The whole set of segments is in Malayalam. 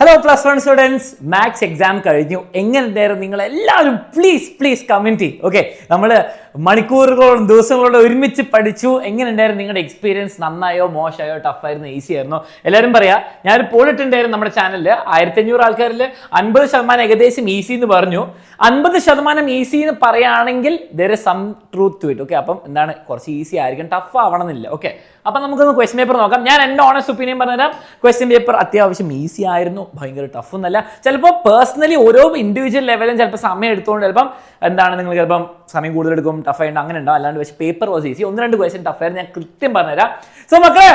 Hello plus one students, maths exam കഴിഞ്ഞു. എങ്ങനെയുണ്ടായിരുന്നു നിങ്ങൾ എല്ലാവരും? പ്ലീസ് കമന്റ് ചെയ്യും. ഓക്കെ, നമ്മൾ മണിക്കൂറുകളോളം ദിവസങ്ങളോളം ഒരുമിച്ച് പഠിച്ചു. എങ്ങനെയുണ്ടായിരുന്നു നിങ്ങളുടെ എക്സ്പീരിയൻസ്? നന്നായോ, മോശമായോ, ടഫായിരുന്നു, ഈസി ആയിരുന്നോ? എല്ലാവരും പറയാ. ഞാനൊരു പോൾ ഇട്ടുണ്ടായിരുന്നു നമ്മുടെ ചാനലിൽ. 1500 ആൾക്കാരിൽ 50% ഏകദേശം ഈസി എന്ന് പറഞ്ഞു. 50% ഈസി എന്ന് പറയുകയാണെങ്കിൽ there is some truth to it. Okay, അപ്പം എന്താണ്, കുറച്ച് ഈസി ആയിരിക്കും, ടഫ് ആവണമെന്നില്ല. ഓക്കെ, അപ്പം നമുക്കൊന്ന് ക്വസ്റ്റ്യൻ പേപ്പർ നോക്കാം. ഞാൻ എൻ്റെ ഓണസ്റ്റ് ഒപ്പീനിയൻ പറഞ്ഞുതരാം. ക്വസ്റ്റ്യൻ പേപ്പർ അത്യാവശ്യം ഈസി ആയിരുന്നു, ഭയങ്കര ടഫ് ഒന്നല്ല. ചിലപ്പോൾ പേഴ്സണലി ഓരോ ഇൻഡിവിജ്വൽ ലെവലും ചിലപ്പോൾ സമയം എടുത്തുകൊണ്ട് ചിലപ്പം എന്താണ് നിങ്ങൾ ചിലപ്പം സമയം കൂടുതൽ എടുക്കും, ടഫ് ആയിട്ട് അങ്ങനെ ഉണ്ടാവും. അല്ലാണ്ട് പക്ഷേ paper was easy. 1-2 question tough ആയിരുന്നു, ഞാൻ കൃത്യം പറഞ്ഞുതരാം. സോ മക്കളെ,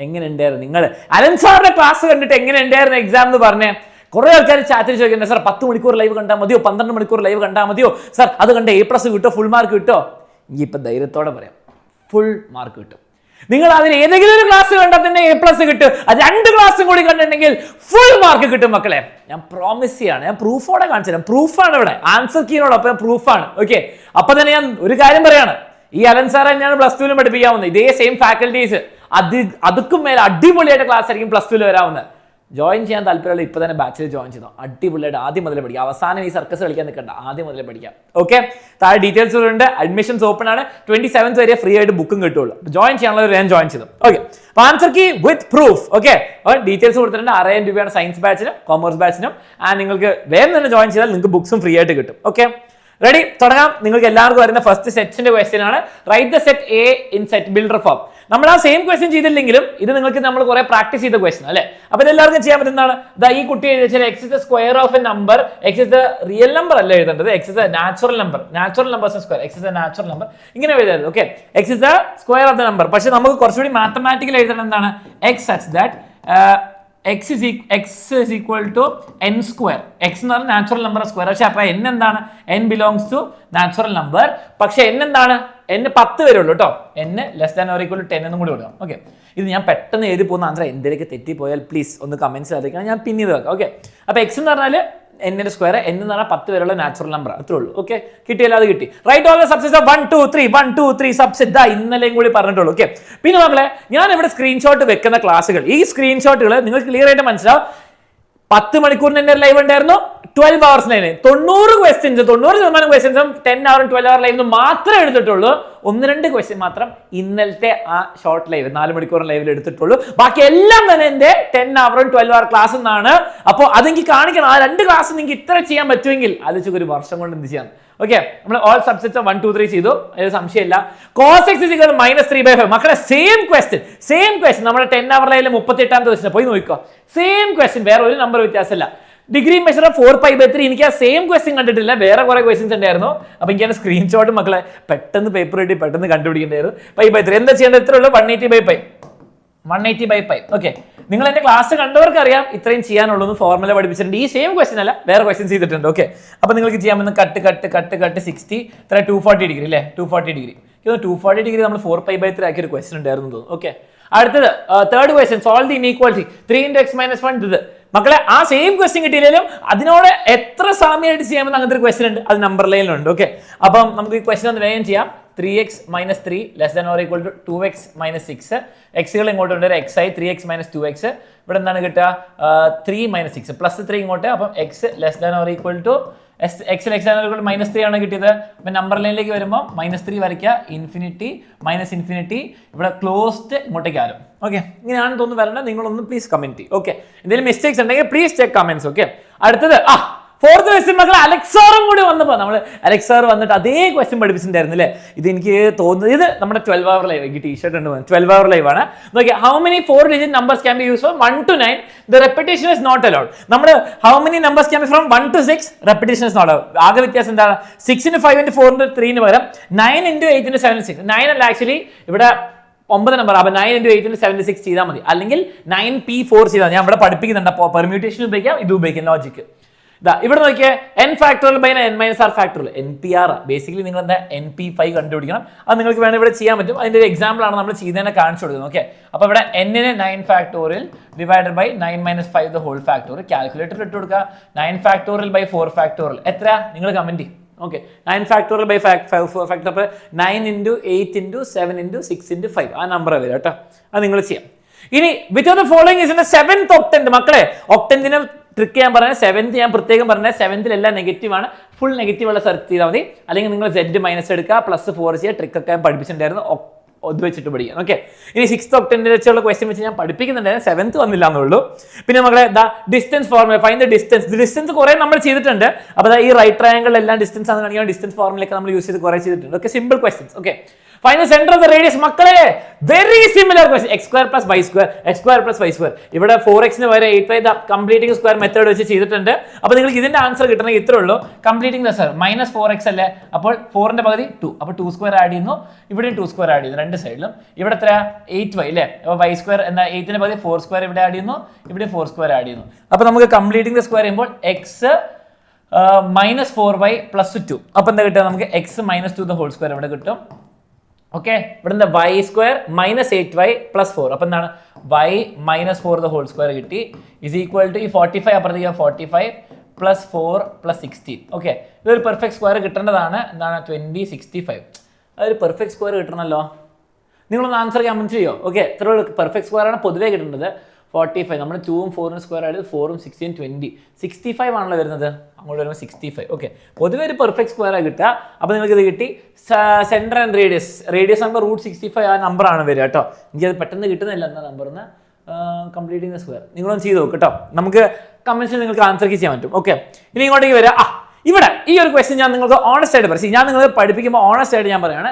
എങ്ങനെ ഉണ്ടായിരുന്നു നിങ്ങൾ? അലൻ സാറിന്റെ ക്ലാസ് കണ്ടിട്ട് എങ്ങനെ ഉണ്ടായിരുന്നു എക്സാം എന്ന് പറഞ്ഞേ. കുറേ ആൾക്കാർ ചാറ്റിൽ ചോദിക്കുന്നത്, സാർ 10 മണിക്കൂർ ലൈവ് കണ്ടാൽ മതിയോ, 12 മണിക്കൂർ ലൈവ് കണ്ടാൽ മതിയോ, സാർ അത് കണ്ട് A+ കിട്ടോ, ഫുൾ മാർക്ക് കിട്ടോ? എനിക്ക് ഇപ്പം ധൈര്യത്തോടെ പറയാം, ഫുൾ മാർക്ക് കിട്ടും. നിങ്ങൾ അതിൽ ഏതെങ്കിലും ഒരു ക്ലാസ് കണ്ടാൽ തന്നെ A+ കിട്ടും. അത് 2 ക്ലാസ്സും കൂടി കണ്ടിട്ടുണ്ടെങ്കിൽ ഫുൾ മാർക്ക് കിട്ടും മക്കളെ. ഞാൻ പ്രോമിസ് ചെയ്യാണ്, ഞാൻ പ്രൂഫോടെ കാണിച്ചു തരാം. പ്രൂഫാണ് ഇവിടെ, ആൻസർ കീനോടൊപ്പം പ്രൂഫാണ്. ഓക്കെ, അപ്പൊ തന്നെ ഞാൻ ഒരു കാര്യം പറയാണ്, ഈ അലൻ സാർ തന്നെയാണ് +2 പഠിപ്പിക്കാവുന്നത്. ഇതേ സെയിം ഫാക്കൽറ്റീസ്, അതുക്കും മേലെ അടിപൊളിയായിട്ട് ക്ലാസ് ആയിരിക്കും +2 വരാവുന്നത്. ജോയിൻ ചെയ്യാൻ താല്പര്യമുള്ള ഇപ്പോൾ തന്നെ ബാച്ചിൽ ജോയിൻ ചെയ്തോ. അടിപൊളിയായിട്ട് ആദ്യം മുതലേ പഠിക്കാം. അവസാനം ഈ സർക്കസ് കളിക്കാൻ നിൽക്കണ്ട, ആദ്യം മുതലേ പഠിക്കാം. ഓക്കെ, താഴെ ഡീറ്റെയിൽസ് ഉണ്ട്. അഡ്മിഷൻസ് ഓപ്പൺ ആണ്. 27th വരെ ഫ്രീ ആയിട്ട് ബുക്കും കിട്ടുള്ളൂ. ജോയിൻ ചെയ്യാനുള്ളവർ ഞാൻ ജോയിൻ ചെയ്തു. ഓക്കെ, അപ്പോൾ answer key with proof. Okay, details കൊടുത്തിട്ടുണ്ട്. 6000 രൂപയാണ് സയൻസ് ബാച്ചിനും കോമേഴ്സ് ബാച്ചിനും. ആൻഡ് നിങ്ങൾക്ക് വേഗം തന്നെ ജോയിൻ ചെയ്താൽ നിങ്ങൾക്ക് ബുക്സും ഫ്രീ ആയിട്ട് കിട്ടും. ഓക്കെ, റെഡി, തുടങ്ങാം. നിങ്ങൾക്ക് എല്ലാവർക്കും വരുന്ന ഫസ്റ്റ് സെറ്റിന്റെ ക്വസ്റ്റ്യൻ ആണ്. Right the set A in set builder form. നമ്മൾ ആ സെയിം ക്വസ്റ്റ്യൻ ചെയ്തില്ലെങ്കിലും ഇത് നിങ്ങൾക്ക് നമ്മൾ കുറെ പ്രാക്ടീസ് ചെയ്ത ക്വസ്റ്റ്യൻ അല്ലേ. അപ്പൊ ഇതെല്ലാവർക്കും ചെയ്യാൻ പറ്റുന്നതാണ്. ഈ കുട്ടി എഴുതിയാൽ X is the square of A number. X is the real number അല്ല എഴുതേണ്ടത്, X is the natural number. Natural numbers square, X is the natural number, ഇങ്ങനെ എഴുതരുത്. Okay, X is the square of the number. പക്ഷെ നമുക്ക് കുറച്ചുകൂടി മാത്തമാറ്റിക്കൽ എഴുതേണ്ടത് എന്താണ്? X such that x is equal to n square. x എന്ന് പറഞ്ഞാൽ നാച്ചുറൽ നമ്പർ സ്ക്വയർ. പക്ഷെ അപ്പൊ n എന്താണ്? n belongs to natural number. പക്ഷെ n എന്താണ്? n 10 വരെ ഉള്ളൂ കേട്ടോ. n less than or equal to 10 എന്നും കൂടി കൊടുക്കണം. ഓക്കെ, ഇത് ഞാൻ പെട്ടെന്ന് എഴുതി പോകുന്ന ആൻസർ. എന്തെങ്കിലും തെറ്റിപ്പോയാൽ പ്ലീസ് ഒന്ന് കമന്റ്സ് അറിയിക്കണം, ഞാൻ പിന്നീട് വെക്കാം. ഓക്കെ, അപ്പൊ x എന്ന് പറഞ്ഞാൽ n സ്ക്വയർ, n എന്ന് പറഞ്ഞാൽ 10 വരെയുള്ള നാച്ചുറൽ നമ്പർ, അത്രേ ഉള്ളൂ. ഓക്കെ, കിട്ടിയല്ലോ, അത് കിട്ടി. Write all the subsets of 1 2 3 1 2 3 subset. ഇന്നലെയും കൂടി പറഞ്ഞിട്ടുള്ളൂ. ഓക്കെ, പിന്നെ നമ്മളെ ഞാൻ ഇവിടെ സ്ക്രീൻഷോട്ട് വെക്കുന്ന ക്ലാസ്സുകൾ, ഈ സ്ക്രീൻഷോട്ടുകൾ നിങ്ങൾക്ക് ക്ലിയർ ആയിട്ട് മനസ്സിലാവും. 10 മണിക്കൂറിന് എൻ്റെ ലൈവ് ഉണ്ടായിരുന്നു, 12 hours ലൈവ്. 90% ക്വസ്റ്റ്യൻസും 10 hour 12 hour ലൈവ് മാത്രമേ എടുത്തിട്ടുള്ളൂ. 1-2 ക്വസ്റ്റ്യൻ മാത്രം ഇന്നലത്തെ ആ ഷോർട്ട് ലൈവ് 4 മണിക്കൂർ ലൈവിൽ എടുത്തിട്ടുള്ളൂ. ബാക്കി എല്ലാം തന്നെ എൻ്റെ 10 hour 12 hour ക്ലാസ് എന്നാണ്. അപ്പോൾ അതെനിക്ക് കാണിക്കണം. ആ 2 ക്ലാസ് നിങ്ങൾക്ക് ഇത്ര ചെയ്യാൻ പറ്റുമെങ്കിൽ ആലോചിച്ച് ഒരു വർഷം കൊണ്ട് എന്ത് ചെയ്യാം. ഓക്കെ, നമ്മൾ ഓൾ സബ്സെറ്റ്സ് 1 2 3 ചെയ്തു, അതിൽ സംശയമില്ല. cos x is equal to -3/5. മക്കളെ സെയിം ക്വസ്റ്റ്യൻ നമ്മുടെ 10 hour ലൈവിൽ 38ാമത്തെ ക്വസ്റ്റ്യൻ പോയി നോക്കിക്കോ. സെയിം ക്വസ്റ്റ്യൻ, വേറെ ഒരു നമ്പർ വ്യത്യാസമില്ല. Degree measure 4π/3. എനിക്ക് ആ സെയിം ക്വസ്റ്റ്യൻ കണ്ടിട്ടില്ല, വേറെ കുറെ ക്വസ്റ്റ്യൻസ് ഉണ്ടായിരുന്നു. അപ്പൊ എനിക്ക് സ്ക്രീൻഷോട്ട് മക്കളെ പെട്ടെന്ന് പേപ്പർ കിട്ടി, പെട്ടെന്ന് കണ്ടുപിടിക്കേണ്ടായിരുന്നു. π/3 എന്താ ചെയ്യേണ്ടത്? ഇത്രേ ഉള്ളൂ, 180/π. ഓക്കെ, നിങ്ങൾ എന്റെ ക്ലാസ് കണ്ടവർക്ക് അറിയാം ഇത്രയും ചെയ്യാനുള്ളൂ. ഫോർമുല പഠിപ്പിച്ചിട്ടുണ്ട്. ഈ സെയിം ക്വസ്റ്റ്യൻ അല്ല, വേറെ ക്വസ്റ്റ്യൻസ് ചെയ്തിട്ടുണ്ട്. ഓക്കെ, അപ്പൊ നിങ്ങൾക്ക് ചെയ്യാമെന്ന് കട്ട് 60 ഇത്ര 240 ഡിഗ്രി അല്ലേ, 240 ഡിഗ്രി. 240 ഡിഗ്രി നമ്മൾ 4π/3 ആക്കിയ ഒരു ക്വസ്റ്റ്യൻ ഉണ്ടായിരുന്നു തോന്നുന്നു. ഓക്കെ, അടുത്തത് third question, solve the inequality 3 × x - 1. ഇത് മക്കളെ ആ സെയിം ക്വസ്റ്റ്യൻ കിട്ടിയില്ലെങ്കിലും അതിനോട് എത്ര സാമ്യമായിട്ട് ചെയ്യാമെന്ന് അങ്ങനത്തെ ഒരു ക്വസ്റ്റ്യൻ ഉണ്ട്, അത് നമ്പർ ലൈനിലുണ്ട്. ഓക്കെ, അപ്പം നമുക്ക് ഈ ക്വസ്റ്റ്യൻ ഒന്ന് വേഗം ചെയ്യാം. 3x - 3 less than or equal to 2x - 6. എക്സുകൾ ഇങ്ങോട്ട് ഉണ്ട്, x ആയി 3x - 2x. ഇവിടെ എന്താണ് കിട്ടുക? 3 - 6 +3 ഇങ്ങോട്ട്. അപ്പം x less than or equal to x less than or equal to -3 ആണ് കിട്ടിയത്. അപ്പം നമ്പർ ലൈനിലേക്ക് വരുമ്പോൾ -3 വരയ്ക്കുക, ഇൻഫിനിറ്റി -ഇൻഫിനിറ്റി, ഇവിടെ ക്ലോസ്ഡ് ഇങ്ങോട്ടേക്ക് ആരും. ഓക്കെ, ഇങ്ങനെയാണ് തോന്നുന്നു വരേണ്ടത്. നിങ്ങളൊന്ന് പ്ലീസ് കമന്റ് ചെയ്യും. ഓക്കെ, എന്തെങ്കിലും മിസ്റ്റേക്സ് ഉണ്ടെങ്കിൽ പ്ലീസ് ചെക്ക് കമന്റ്സ്. ഓക്കെ, അടുത്തത് ഫോർത്ത് ക്വസ്റ്റ്യൻ മക്കളെ അലക്സാറും കൂടി വന്നപ്പോൾ നമ്മൾ അലക്സാർ വന്നിട്ട് അതേ ക്വസ്റ്റ്യൻ പഠിപ്പിച്ചിട്ടുണ്ടായിരുന്നു അല്ലേ. ഇത് എനിക്ക് തോന്നുന്നത് ഇത് നമ്മുടെ 12 hour ലൈവ്. എനിക്ക് ടീഷർട്ട് ഉണ്ട്, 12 hour ലൈവ് ആണ്. നോക്കിയാൽ how many 4 digit numbers can be used from 1 to 9? The repetition is not allowed. നമ്മൾ how many numbers can be from 1 to 6? Repetition is not allowed. ആകെ വ്യത്യാസം എന്താണ്? 6 × 5 × 4 × 3 പകരം 9 × 8 × 7 × 6. 9 അല്ല ആക്ച്വലി ഇവിടെ 9 നമ്പർ. അപ്പൊ 9 × 8 × 7 × 6 ചെയ്താൽ മതി, അല്ലെങ്കിൽ 9p4 ചെയ്താൽ. ഞാൻ ഇവിടെ പഠിപ്പിക്കുന്നുണ്ട്, അപ്പോൾ പെർമ്യൂട്ടേഷൻ ഉപയോഗിക്കാം, ഇത് ഉപയോഗിക്കാം, ലോജിക്ക്. ഇവിടെ നോക്കിയേ, n factorial by n - r factorial, NPR. Basically നിങ്ങൾ എന്താ NP5 കണ്ടുപിടിക്കണം. അത് നിങ്ങൾക്ക് വേണം ഇവിടെ ചെയ്യാൻ പറ്റും. അതിന്റെ ഒരു എക്സാമ്പിൾ ആണ് നമ്മൾ ചെയ്തതിനെ കാണിച്ചു കൊടുക്കുന്നത്. ഓക്കെ, അപ്പൊ ഇവിടെ n നെ 9 factorial divided by 9 - 5 the whole factorial. Calculator ഇട്ട് കൊടുക്കുക. 9 ഫാക്ടോറിയൽ ബൈ 4 ഫാക്ടോറിയൽ എത്ര? നിങ്ങൾ കമന്റ് ചെയ്യും. ഓക്കെ, 9 ഫാക്ടോറിയൽ ബൈ 4 ഫാക്ടോറിയൽ 9 × 8 × 7 × 6 × 5 ആ നമ്പർ വരും കേട്ടോ. അത് നിങ്ങൾ ചെയ്യാം. ഇനി which of the following is in seventh octant മക്കളെ. ഒക്ടന്റിനെ ട്രിക്ക് ചെയ്യാൻ പറഞ്ഞാൽ സെവൻത്ത് ഞാൻ പ്രത്യേകം പറഞ്ഞാൽ സെവൻത്തിൽ എല്ലാം നെഗറ്റീവ് ആണ്. ഫുൾ നെഗറ്റീവ് ഉള്ള സെർച്ച് ചെയ്താൽ മതി. അല്ലെങ്കിൽ നിങ്ങൾ Z- എടുക്കുക, +4 ചെയ്യുക. ട്രിക്കൊക്കെ ഞാൻ പഠിപ്പിച്ചിട്ടുണ്ടായിരുന്നു, ഇത് വെച്ചിട്ട് പഠിക്കാം. ഓക്കെ, ഇനി 6th ഒക്ടന്റിൽ വെച്ചുള്ള ക്വസ്റ്റ്യൻ വെച്ച് ഞാൻ പഠിപ്പിക്കുന്നുണ്ടായിരുന്നു, 7th വന്നില്ല എന്നുള്ളൂ. പിന്നെ മക്കളെ distance formula, find the distance. Distance കുറെ നമ്മൾ ചെയ്തിട്ടുണ്ട്. അപ്പോൾ ഈ റൈറ്റ് ട്രയാങ്കിൾ എല്ലാം ഡിസ്റ്റൻസ് ആണ് കാണിക്കാൻ ഡിസ്റ്റൻസ് ഫോർമുലയൊക്കെ നമ്മൾ യൂസ് ചെയ്ത് കുറെ ചെയ്തിട്ടുണ്ട്. Okay, simple questions. Okay, find the centre of the radius മക്കളെ. Very similar question. x² + y², x² + y². ഇവിടെ 4x വരെ 8y കംപ്ലീറ്റിംഗ് സ്ക്വയർ മെത്തേഡ് വെച്ച് ചെയ്തിട്ടുണ്ട്. അപ്പോൾ നിങ്ങൾക്ക് ഇതിന്റെ ആൻസർ കിട്ടണമെങ്കിൽ ഇത്രേ ഉള്ളൂ. കംപ്ലീറ്റിംഗ് ദ സ്ക്വയർ -4x അല്ലേ, അപ്പോൾ 4ന്റെ പകുതി 2, അപ്പോൾ 2² ആഡ് ചെയ്യുന്നു, ഇവിടെയും 2² ആഡ് ചെയ്യുന്നു രണ്ട് സൈഡിലും. ഇവിടെ എത്ര 8y അല്ലേ, അപ്പോൾ y² എന്താ 8ന്റെ പകുതി 4² ഇവിടെ ആഡ് ചെയ്യുന്നു, ഇവിടെ 4² ആഡ് ചെയ്യുന്നു. അപ്പോൾ നമുക്ക് കംപ്ലീറ്റിംഗ് ദ സ്ക്വയർ ചെയ്യുമ്പോൾ x -4y + 2. അപ്പോൾ എന്താ കിട്ടുക നമുക്ക് x - 2 the whole square ഇവിടെ കിട്ടും. ഓക്കെ, ഇവിടെ എന്താ y² -8y + 4. അപ്പോൾ എന്താണ് y -4 the whole square കിട്ടി ഇസ് ഈക്വൽ ടു ഈ 45 അപ്പുറത്തേക്ക് 45 + 4 + 16. ഓക്കെ, ഇതൊരു പെർഫെക്റ്റ് സ്ക്വയർ കിട്ടേണ്ടതാണ്. എന്താണ് 20 65. അതൊരു പെർഫെക്റ്റ് സ്ക്വയർ കിട്ടണമല്ലോ. നിങ്ങളൊന്ന് ആൻസർ കമന്റ് ചെയ്യോ. ഓക്കെ, ഇത്ര പെർഫെക്റ്റ് സ്ക്വയർ ആണ് പൊതുവേ കിട്ടേണ്ടത്. 45 നമ്മൾ 2ഉം 4ഉം സ്ക്വയർ ആയിട്ട് 4ഉം 16 20 65 ആണല്ലോ വരുന്നത്. അങ്ങോട്ട് വരുമ്പോൾ 65. ഓക്കെ, പൊതുവെ ഒരു പെർഫെക്റ്റ് സ്ക്വയർ ആണ് കിട്ടുക. അപ്പോൾ നിങ്ങൾക്ക് ഇത് കിട്ടി. സെന്റർ ആൻഡ് റേഡിയസ് ആകുമ്പോൾ √65 ആ നമ്പർ ആണ് വരിക കേട്ടോ. എനിക്കത് പെട്ടെന്ന് കിട്ടുന്നില്ല എന്താ നമ്പറിന്. കംപ്ലീറ്റിംഗ് ദ സ്ക്വയർ നിങ്ങളൊന്ന് ചെയ്ത് നോക്ക് കേട്ടോ. നമുക്ക് കമന്റ്സിൽ നിങ്ങൾക്ക് ആൻസർ ചെയ്യാൻ പറ്റും. ഓക്കെ, ഇനി ഇങ്ങോട്ടേക്ക് വരിക. ഇവിടെ ഈ ഒരു ക്വസ്റ്റ്യൻ ഞാൻ നിങ്ങൾക്ക് ഓണസ്റ്റ് ആയിട്ട് പറയും. ഞാൻ നിങ്ങൾക്ക് പഠിപ്പിക്കുമ്പോൾ ഓണസ്റ്റ് ആയിട്ട് ഞാൻ പറയുകയാണ്,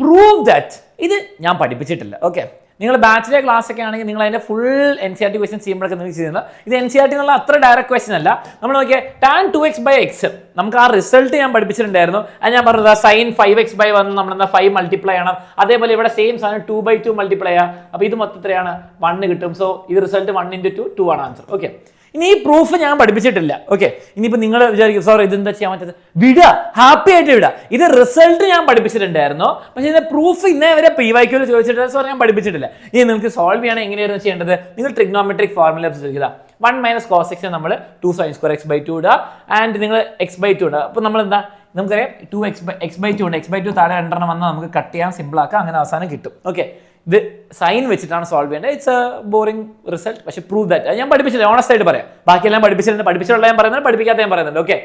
പ്രൂവ് ദാറ്റ് ഇത് ഞാൻ പഠിപ്പിച്ചിട്ടില്ല. ഓക്കെ, നിങ്ങൾ ബാച്ചിലർ ക്ലാസ് ഒക്കെ ആണെങ്കിൽ നിങ്ങൾ അതിന്റെ ഫുൾ NCERT ക്വസ്റ്റ്യൻ ചെയ്യുമ്പോഴൊക്കെ നിങ്ങൾക്ക് ചെയ്യുന്നത് ഇത് NCERT എന്നുള്ള അത്ര ഡയറക്റ്റ് ക്വസ്റ്റ്യൻ അല്ല. നമ്മൾ നോക്കിയാൽ tan 2x/x നമുക്ക് ആ റിസൾട്ട് ഞാൻ പഠിപ്പിച്ചിട്ടുണ്ടായിരുന്നു. അത് ഞാൻ പറഞ്ഞത് sin 5x/1 നമ്മൾ എന്താ 5 മൾട്ടിപ്ലൈ ചെയ്യണം. അതേപോലെ ഇവിടെ സെയിം സാധനം 2/2 മൾട്ടിപ്ലൈ ചെയ്യാം. അപ്പോൾ ഇത് മൊത്തം എത്രയാണ് 1 കിട്ടും. സോ ഇത് റിസൾട്ട് 1 × 2 2 ആണ് ആൻസർ. ഓക്കെ, ഇനി ഈ പ്രൂഫ് ഞാൻ പഠിപ്പിച്ചിട്ടില്ല. ഓക്കെ, ഇനിയിപ്പോൾ നിങ്ങൾ വിചാരിക്കും സോറി ഇതെന്താ ചെയ്യാൻ പറ്റത്, വിടുക, ഹാപ്പി ആയിട്ട് വിടുക. ഇത് റിസൾട്ട് ഞാൻ പഠിപ്പിച്ചിട്ടുണ്ടായിരുന്നു, പക്ഷേ ഇതിന്റെ പ്രൂഫ് ഇന്നേ വരെ PYQ ചോദിച്ചിട്ടില്ല. സോറി ഞാൻ പഠിപ്പിച്ചിട്ടില്ല. ഇനി നിങ്ങൾക്ക് സോൾവ് ചെയ്യണം എങ്ങനെയായിരുന്നു ചെയ്യേണ്ടത്, നിങ്ങൾ ട്രിഗ്നോമെട്രിക് ഫോർമുല ഉപയോഗിക്കുക. 1 - cos x നമ്മൾ 2 sin² x/2 ഇടുക, ആൻഡ് നിങ്ങൾ x/2 ഇടുക. അപ്പോൾ നമ്മൾ എന്താ നമുക്കറിയാം 2x/2 ഉണ്ട്. x/2 താഴെ 2 വന്നാൽ നമുക്ക് കട്ട് ചെയ്യാൻ സിമ്പിൾ ആക്കാം, അങ്ങനെ അവസാനം കിട്ടും. ഓക്കെ, ഇത് സൈൻ വെച്ചിട്ടാണ് സോൾവ് ചെയ്യേണ്ടത്. ഇറ്റ്സ് എ ബോറിംഗ് റിസൾട്ട്, പക്ഷേ പ്രൂവ് ദാറ്റ് ഞാൻ പഠിപ്പിച്ചില്ല. ഓണസ്റ്റ് ആയിട്ട് പറയാം, ബാക്കിയെല്ലാം പഠിപ്പിച്ചിട്ടുണ്ട്. പഠിപ്പിച്ചുള്ള ഞാൻ പറയുന്നത്, പഠിപ്പിക്കാത്ത ഞാൻ പറയുന്നുണ്ട്. Okay,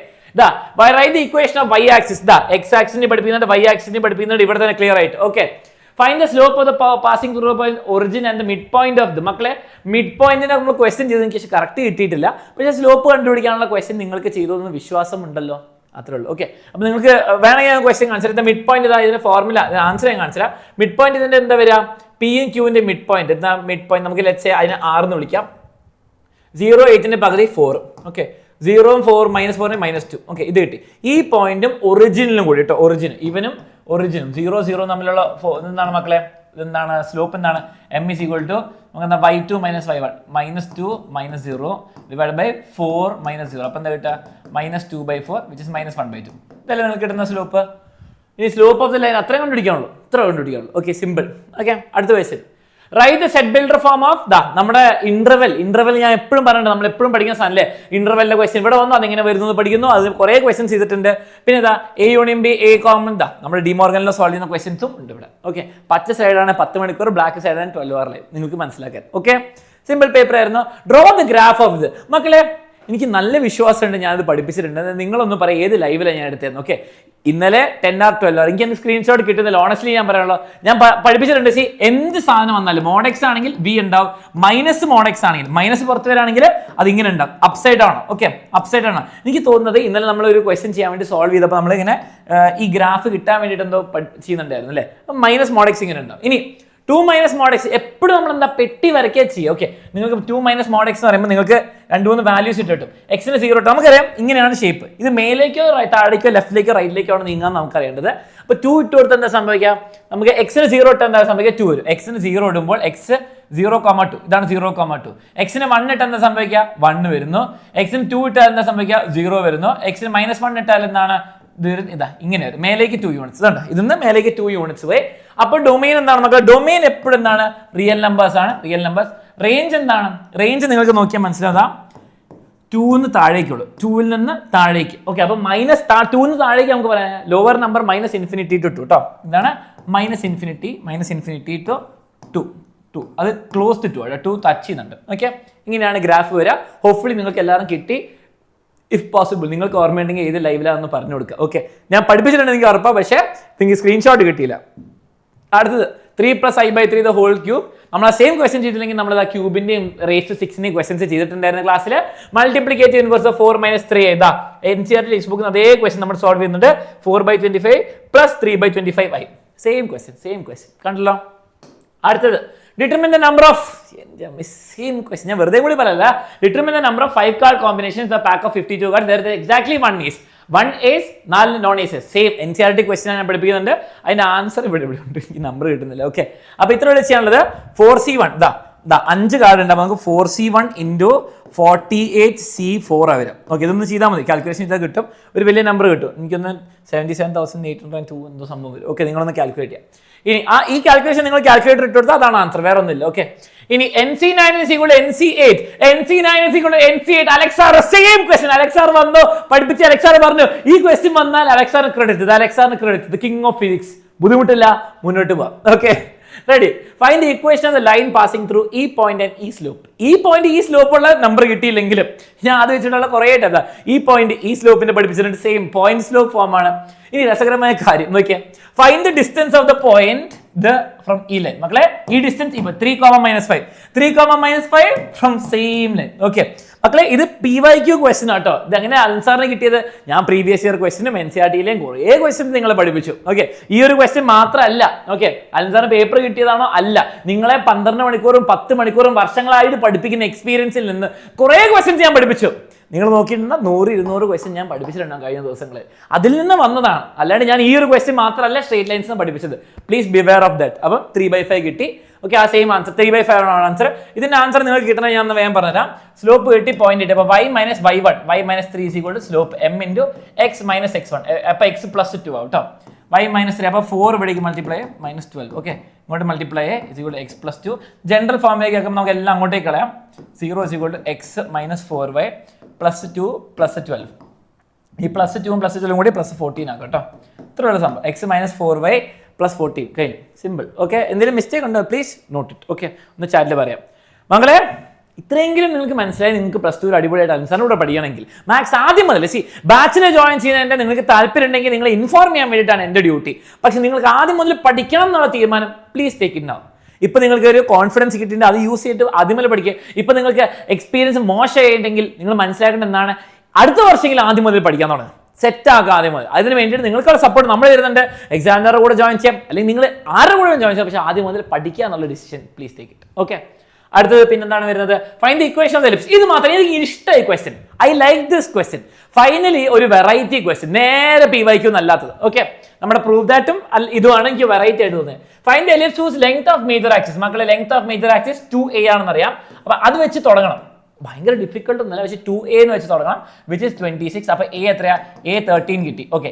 right the equation of y axis. x ആക്സിസിനെ പഠിപ്പിക്കുന്നുണ്ട്, y ആക്സിസിനെ പഠിപ്പിക്കുന്നുണ്ട്. ഇവിടെ തന്നെ ക്ലിയർ ആയിട്ട്. Okay, find the slope of the passing through point origin and the mid point of the. മക്കളെ മിഡ് പോയിന്റിനെ നമ്മൾ ക്വസ്റ്റ്യൻ ചെയ്ത് എനിക്ക് കറക്റ്റ് കിട്ടിയിട്ടില്ല, പക്ഷേ സ്ലോപ്പ് കണ്ടുപിടിക്കാനുള്ള ക്വസ്റ്റ്യൻ നിങ്ങൾക്ക് ചെയ്തോന്ന് വിശ്വാസം ഉണ്ടല്ലോ, അത്രേ ഉള്ളൂ. ഓക്കെ, അപ്പോൾ നിങ്ങൾക്ക് വേണമെങ്കിൽ ഞാൻ ക്വസ്റ്റ്യൻ കാണിച്ചു തരാം. മിഡ് പോയിന്റ് ഇതാ, ഇതിന്റെ ഫോർമുല ആൻസർ ഞാൻ കാണിച്ചു തരാം. മിഡ് പോയിന്റ് ഇതിന്റെ എന്താ വരിക, P-യും Q-ന്റെ മിഡ് പോയിന്റ്. എന്താ മിഡ് പോയിന്റ്, നമുക്ക് ലെറ്റ്സ് സേ അതിനെ 6 എന്ന് വിളിക്കാം. 0 8ന്റെ പകുതി 4. ഓക്കെ, 0ഉം 4 -4 -2. ഓക്കെ, ഇത് കിട്ടി. ഈ പോയിന്റും ഒറിജിനിലും കൂടി കേട്ടോ, ഇവനും ഒറിജിനും 0 0 തമ്മിലുള്ള എന്താണ് മക്കളെ, എന്താണ് സ്ലോപ്പ് എന്താണ്, m = നമുക്ക് എന്താ y2 - y1 -2 -0 / 4 -0. അപ്പം എന്താ കിട്ടുക -2/4 which is -1/2. ഇതല്ലേ നിങ്ങൾക്ക് കിട്ടുന്ന സ്ലോപ്പ്. ഈ സ്ലോപ്പ് ഓഫ് ദ ലൈൻ അത്രയും കണ്ടുപിടിക്കാനുള്ളൂ, ഇത്ര കണ്ടുപിടിക്കാനുള്ളൂ. Okay, simple. ഓക്കെ, അടുത്ത question. Write the set builder form of നമ്മുടെ ഇന്റർവെൽ ഞാൻ എപ്പോഴും പറഞ്ഞിട്ടുണ്ട്, നമ്മൾ എപ്പോഴും പഠിക്കുന്ന സാധനം അല്ലേ ഇന്റർവെല്ലിന്റെ ക്വസ്റ്റ്യൻ. ഇവിടെ വന്നു അതെങ്ങനെ വരുന്നത് പഠിക്കുന്നു, അത് കുറേ ക്വസ്റ്റ്യൻസ് ചെയ്തിട്ടുണ്ട്. പിന്നെ A union B A common നമ്മുടെ ഡിമോർഗനിൽ സോൾവ് ചെയ്യുന്ന ക്വസ്റ്റ്യൻസും ഉണ്ട് ഇവിടെ. ഓക്കെ, പച്ച സൈഡാണ് 10 മണിക്കൂർ, ബ്ലാക്ക് സൈഡാണ് 12 hour ലൈൻ, നിങ്ങൾക്ക് മനസ്സിലാക്കാൻ. ഓക്കെ, സിമ്പിൾ പേപ്പർ ആയിരുന്നു. ഡ്രോ ദ ഗ്രാഫ് ഓഫ് ഇത്. മക്കളെ എനിക്ക് നല്ല വിശ്വാസമുണ്ട്, ഞാനത് പഠിപ്പിച്ചിട്ടുണ്ട്. നിങ്ങളൊന്ന് പറയാം ഏത് ലൈവിലാണ് ഞാൻ എടുത്തതെന്ന്. ഓക്കെ, ഇന്നലെ 10 or 12 hour എനിക്ക് എന്റെ സ്ക്രീൻഷോട്ട് കിട്ടുന്നില്ല. ഓണസ്റ്റ്ലി ഞാൻ പറയാനുള്ളൂ, ഞാൻ പഠിപ്പിച്ചിട്ടുണ്ട്. സി എന്ത് സാധനം വന്നാലും മോഡെക്സ് ആണെങ്കിൽ V ഉണ്ടാവും, മോഡെക്സ് ആണെങ്കിൽ മൈനസ് പുറത്ത് വരാണെങ്കിൽ അത് ഇങ്ങനെ ഉണ്ടാവും, അപ്സൈഡ് ആണ്. ഓക്കെ, അപ്സൈഡ് ആണ്. എനിക്ക് തോന്നുന്നത് ഇന്നലെ നമ്മൾ ഒരു ക്വസ്റ്റ്യൻ ചെയ്യാൻ വേണ്ടി സോൾവ് ചെയ്തപ്പോൾ നമ്മളിങ്ങനെ ഈ ഗ്രാഫ് കിട്ടാൻ വേണ്ടിയിട്ട് എന്തോ ചെയ്യുന്നുണ്ടായിരുന്നു അല്ലേ, മോഡെക്സ് ഇങ്ങനെ ഉണ്ടാവും. ഇനി 2 - mod x എപ്പോഴും നമ്മൾ എന്താ പെട്ടി വരയ്ക്കുക ചെയ്യുക. ഓക്കെ, നിങ്ങൾക്ക് 2 - mod x എന്ന് പറയുമ്പോൾ നിങ്ങൾക്ക് 2-3 വാല്യൂസ് ഇട്ട് കിട്ടും. എക്സിന് 0 ഇട്ട് നമുക്കറിയാം ഇങ്ങനെയാണ് ഷേപ്പ്. ഇത് മേലേക്കോ താഴേക്കോ ലെഫ്റ്റിലേക്കോ റൈറ്റിലേക്കോ ആണ് നീങ്ങാൻ നമുക്ക് അറിയേണ്ടത്. അപ്പോൾ 2 ഇട്ട് കൊടുത്താൽ എന്താ സംഭവിക്കുക, നമുക്ക് എക്സിന് 0 ഇട്ട് എന്താ സംഭവിക്കുക 2 വരും. എക്സിന് 0 ഇടുമ്പോൾ x 0,2 ഇതാണ് 0,2. എക്സിന് 1 ഇട്ട് എന്താ സംഭവിക്കുക 1 വരുന്നു. എക്സിന് 2 ഇട്ടാൽ എന്താ സംഭവിക്കുക 0 വരുന്നു. എക്സിന് -1 ഇട്ടാൽ എന്താണ് ഇതാ ഇങ്ങനെ വരും, മേലേക്ക് 2 യൂണിറ്റ്സ്. ഇതുണ്ട്, ഇതിന്ന് മേലേക്ക് 2 യൂണിറ്റ്സ് പോയി. അപ്പോൾ ഡൊമെയിൻ എന്താണ് നമുക്ക്, ഡൊമെയിൻ എപ്പോഴും എന്താണ് റിയൽ നമ്പേഴ്സ് ആണ്, റിയൽ നമ്പേഴ്സ്. റേഞ്ച് എന്താണ്, റേഞ്ച് നിങ്ങൾക്ക് നോക്കിയാൽ മനസ്സിലാകാം 2 താഴേക്കുള്ളൂ, 2-ൽ നിന്ന് താഴേക്ക്. ഓക്കെ, അപ്പോൾ -2 താഴേക്ക് നമുക്ക് പറയാം ലോവർ നമ്പർ -∞ to 2 കേട്ടോ. ഇതാണ് -∞ to 2 2 അത് ക്ലോസ്ഡ് 2 2 ടച്ച് ചെയ്യുന്നുണ്ട്. ഓക്കെ, ഇങ്ങനെയാണ് ഗ്രാഫ് വരിക. ഹോപ്പ്ഫുള്ളി നിങ്ങൾക്ക് എല്ലാവരും കിട്ടി. ഇഫ് പോസിബിൾ നിങ്ങൾക്ക് ഓർമ്മയുണ്ടെങ്കിൽ ഏത് ലൈവിലാണെന്ന് പറഞ്ഞു കൊടുക്കുക. ഓക്കെ, ഞാൻ പഠിപ്പിച്ചിട്ടുണ്ട് എനിക്ക് ഉറപ്പാണ്, പക്ഷേ നിങ്ങൾക്ക് സ്ക്രീൻഷോട്ട് കിട്ടിയില്ല. അടുത്തത് 3 + i/3 ദ ഹോൾ ക്യൂബ്. നമ്മൾ ആ സെയിം ക്വസ്റ്റൻ ചെയ്തില്ലെങ്കിൽ നമ്മൾ ആ ക്യൂബിന്റെയും റേസ് ടു 6ന്റെയും ക്വസ്റ്റൻസ് ചെയ്തിട്ടുണ്ടായിരുന്ന ക്ലാസ്സിൽ. മൾട്ടിപ്ലിക്കേറ്റ് ഇൻവേഴ്സ് ഓഫ് 4 - 3 ഏതാ NCERT ടെക്സ്റ്റ് ബുക്കിൽ അതേ ക്വസ്റ്റൻ നമ്മൾ സോൾവ് ചെയ്യുന്നുണ്ട്. 4/25 + 3/25i. സെയിം ക്വസ്റ്റൻ കണ്ടല്ലോ. അടുത്തത് determine the number of same question. ഞാൻ വെറുതെ കൂടി പറയല്ല. Determine the number of 5 card combinations the pack of 52 cards. There is exactly one ace. 1 ace 4 non aces. Same NCERT question ഞാൻ പഠിപ്പിക്കുന്നുണ്ട്. അതിന്റെ ആൻസർ ഇവിടെ ഉണ്ട്. ഈ നമ്പർ കിട്ടുന്നില്ല. ഓക്കെ, അപ്പൊ ഇത്ര ചെയ്യാനുള്ളത് 4C1 ദാ 5 കാർഡ് ഉണ്ട്. നമുക്ക് 4C1 × 48C4 വരും. ഓക്കെ, ഇതൊന്ന് ചെയ്താൽ മതി. കാൽക്കുലേഷൻ ചെയ്താൽ കിട്ടും, ഒരു വലിയ നമ്പർ കിട്ടും. എനിക്കൊന്ന് 77,802 എന്തോ സംഭവം വരും. ഓക്കെ, നിങ്ങളൊന്ന് കാൽക്കുലേറ്റ് ചെയ്യാം. ഇനി ഈ കാൽക്കുലേഷൻ നിങ്ങൾ കാൽക്കുലേറ്റർ ഇട്ട് കൊടുത്താൽ അതാണ് ആൻസർ, വേറെ ഒന്നുമില്ല. ഓക്കെ, ഇനി NC9 = NC8. NC9 = NC8. അലക്സാർ same question. അലക്സാർ വന്നു പഠിപ്പിച്ച് അലക്സാർ പറഞ്ഞു ഈ ക്വസ്റ്റ്യൻ വന്നാൽ അലക്സാറിന് credit. The king of physics. ബുദ്ധിമുട്ടില്ല, മുന്നോട്ട് പോവാം. Okay, ready. Find the equation of the line passing through ഈ പോയിന്റ് ആൻഡ് ഈ സ്ലോപ്പ്. ഈ പോയിന്റ് ഈ സ്ലോപ്പ് ഉള്ള നമ്പർ കിട്ടിയില്ലെങ്കിലും ഞാൻ അത് വെച്ചിട്ടുള്ള കുറേ ടൈപ്പ്. ഈ പോയിന്റ് ഈ സ്ലോപ്പിന്റെ പഠിപ്പിച്ചിട്ടുണ്ട്. സെയിം പോയിന്റ് സ്ലോപ്പ് ഫോം ആണ്. ഇനി രസകരമായ കാര്യം നോക്കിയാൽ, find the distance of the point from ഈ ലൈൻ. മക്കളെ, ഈ ഡിസ്റ്റൻസ് ഇപ്പൊ 3, -5 ഫ്രം സെയിം ലൈൻ. ഓക്കെ മക്കളെ, ഇത് PYQ ക്വസ്റ്റൻ ആട്ടോ. ഇത് അങ്ങനെ അൻസാറിന് കിട്ടിയത് ഞാൻ പ്രീവിയസ് ഇയർ ക്വസ്റ്റനും NCERT-യിലെയും കുറേ ക്വസ്റ്റ്യൻ നിങ്ങളെ പഠിപ്പിച്ചു. ഓക്കെ, ഈ ഒരു ക്വസ്റ്റ്യൻ മാത്രമല്ല. ഓക്കെ, അൻസാറിന് പേപ്പർ കിട്ടിയതാണോ? അല്ല, നിങ്ങളെ 12 മണിക്കൂറും 10 മണിക്കൂറും വർഷങ്ങളായിട്ട് പഠിപ്പിക്കുന്ന എക്സ്പീരിയൻസിൽ നിന്ന് കുറേ ക്വസ്റ്റ്യൻസ് ഞാൻ പഠിപ്പിച്ചു. നിങ്ങൾ നോക്കിയിട്ടുണ്ട 100-200 ക്വസ്റ്റ്യൻ ഞാൻ പഠിപ്പിച്ചിട്ടുണ്ടാകും കഴിഞ്ഞ ദിവസങ്ങളിൽ. അതിൽ നിന്ന് വന്നതാണ്, അല്ലാണ്ട് ഞാൻ ഈ ഒരു ക്വസ്റ്റ്യൻ മാത്രമല്ല സ്ട്രേറ്റ് ലൈൻസ് പഠിപ്പിച്ചത്. Please beware of that. അപ്പം 3/5 കിട്ടി. ഓക്കെ, ആ സെയിം ആൻസർ 3/5 ആണ് ആൻസർ. ഇതിന്റെ ആൻസർ നിങ്ങൾക്ക് കിട്ടണ ഞാൻ വേഗം പറഞ്ഞുതരാം. സ്ലോപ്പ് കിട്ടി, പോയിന്റ് കിട്ടി. അപ്പോൾ y - y1 y - 3 = slope m × x - x1. അപ്പോൾ x + 2 ആവും കേട്ടോ. y - 3 അപ്പോൾ 4 ഇവിടേക്ക് മൾട്ടിപ്ലൈ -12. ഓക്കെ, ഇങ്ങോട്ട് മൾട്ടിപ്ലൈ = x + 2. ജനറൽ ഫോമിലേക്ക് ആക്കുമ്പോൾ നമുക്ക് എല്ലാം അങ്ങോട്ടേക്ക് കളയാം. 0 = x - 4y + 2 + 12. ഈ +2ഉം +12ഉം കൂടി +14 ആക്കാം കേട്ടോ. ഇത്രയുള്ള സംഭവം. x - 4y + 14 കഴിഞ്ഞു. സിമ്പിൾ. ഓക്കെ, എന്തെങ്കിലും മിസ്റ്റേക്ക് ഉണ്ടോ പ്ലീസ് നോട്ട് ഇറ്റ്. ഓക്കെ, ഒന്ന് ചാറ്റിൽ പറയാം. മകളെ, ഇത്രയെങ്കിലും നിങ്ങൾക്ക് മനസ്സിലായി. നിങ്ങൾക്ക് +2 അടിപൊളിയായിട്ട് അൻസാറിലൂടെ പഠിക്കണമെങ്കിൽ മാത്സ് ആദ്യം മുതൽ ബാച്ചിനെ ജോയിൻ ചെയ്യുന്നതിൻ്റെ നിങ്ങൾക്ക് താല്പര്യം ഉണ്ടെങ്കിൽ നിങ്ങളെ ഇൻഫോർം ചെയ്യാൻ വേണ്ടിയിട്ടാണ് എൻ്റെ ഡ്യൂട്ടി. പക്ഷേ നിങ്ങൾക്ക് ആദ്യം മുതൽ പഠിക്കണം എന്നുള്ള തീരുമാനം പ്ലീസ് ടേക്ക് ഇറ്റ് നൗ. ഇപ്പം നിങ്ങൾക്ക് ഒരു കോൺഫിഡൻസ് കിട്ടിയിട്ട് അത് യൂസ് ചെയ്തിട്ട് ആദ്യം മുതൽ പഠിക്കുക. ഇപ്പം നിങ്ങൾക്ക് എക്സ്പീരിയൻസ് മോശമായിട്ടുണ്ടെങ്കിൽ നിങ്ങൾ മനസ്സിലാക്കേണ്ടത് എന്താണ്? അടുത്ത വർഷമെങ്കിലും ആദ്യം മുതൽ പഠിക്കാൻ തുടങ്ങും. സെറ്റ് ആക്കുക ആദ്യം മുതൽ. അതിന് വേണ്ടിയിട്ട് നിങ്ങൾക്കുള്ള സപ്പോർട്ട് നമ്മൾ തരുന്നുണ്ട്. എക്സാമിനറുടെ കൂടെ ജോയിൻ ചെയ്യാം, അല്ലെങ്കിൽ നിങ്ങൾ ആരുടെ കൂടെ ജോയിൻ ചെയ്യാം. പക്ഷേ ആദ്യം മുതൽ പഠിക്കുക എന്നുള്ള decision please take it. Okay, അടുത്തത് പിന്നെന്താണ് വരുന്നത്? Find the equation of the ellipse. ഇത് മാത്രം എനിക്ക് ഇഷ്ടമായി question. I like this question. Finally ഒരു വെറൈറ്റി ക്വസ്റ്റ്യൻ, നേരെ PYQ എന്നല്ലാത്തത്. ഓക്കെ, നമ്മുടെ പ്രൂവ് ദാറ്റും ഇതുമാണ് എനിക്ക് വെറൈറ്റി ആയിട്ട് തോന്നുന്നത്. Find the ellipse whose length of major axis. മക്കളെ, length of major axis 2a ആണെന്ന് അറിയാം. അപ്പൊ അത് വെച്ച് തുടങ്ങണം. ഭയങ്കര ഡിഫിക്കൽട്ട് ഒന്നുമല്ല, പക്ഷേ 2a എന്ന് വെച്ച് തുടങ്ങണം. Which is 26. അപ്പൊ a എത്രയാ? a 13 കിട്ടി. ഓക്കെ,